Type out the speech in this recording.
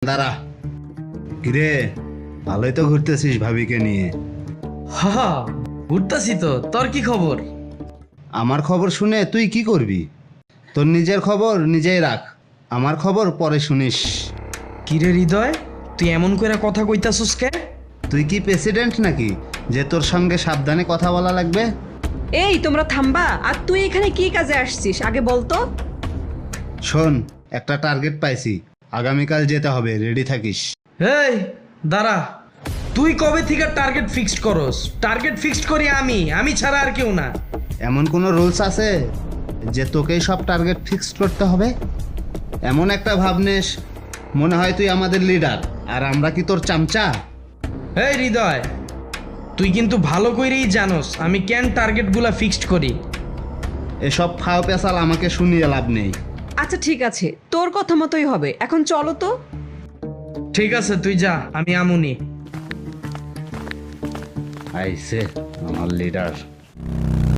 দাঁড়া। কিরে, ভালোই তো ঘুরতেছিস ভাবিকে নিয়ে। হা, ঘুরতাছি তো। তোর কি খবর? আমার খবর শুনে তুই কি করবি? তোর নিজের খবর নিজেই রাখ, আমার খবর পরে শুনিস। কিরে হৃদয়, তুই এমন করে কথা কইতাছস কে? তুই কি প্রেসিডেন্ট নাকি যে তোর সঙ্গে সাবধানে কথা বলা লাগবে? এই তোমরা থামবা। আর তুই এখানে কি কাজে আসছিস আগে বলতো। শোন, একটা টার্গেট পাইছি, আগামীকাল যেতে হবে, রেডি থাকিস। এই দাঁড়া, তুই কবে থেকে টার্গেট ফিক্সড করস? টার্গেট ফিক্সড করি আমি ছাড়া আর কেউ না। এমন কোনো রুলস আছে যে তোকেই সব টার্গেট ফিক্সড করতে হবে? এমন একটা ভাবনেস মনে হয় তুই আমাদের লিডার, আর আমরা কি তোর চামচা? এই হৃদয়, তুই কিন্তু ভালো করেই জানোস আমি কেন টার্গেটগুলা ফিক্সড করি। এসব ফাও পেশাল আমাকে শুনিয়ে লাভ নেই। আচ্ছা ঠিক আছে, তোর কথা মতোই হবে। এখন চলো তো। ঠিক আছে, তুই যা, আমি আমুনি। আইসে আমার লিডার।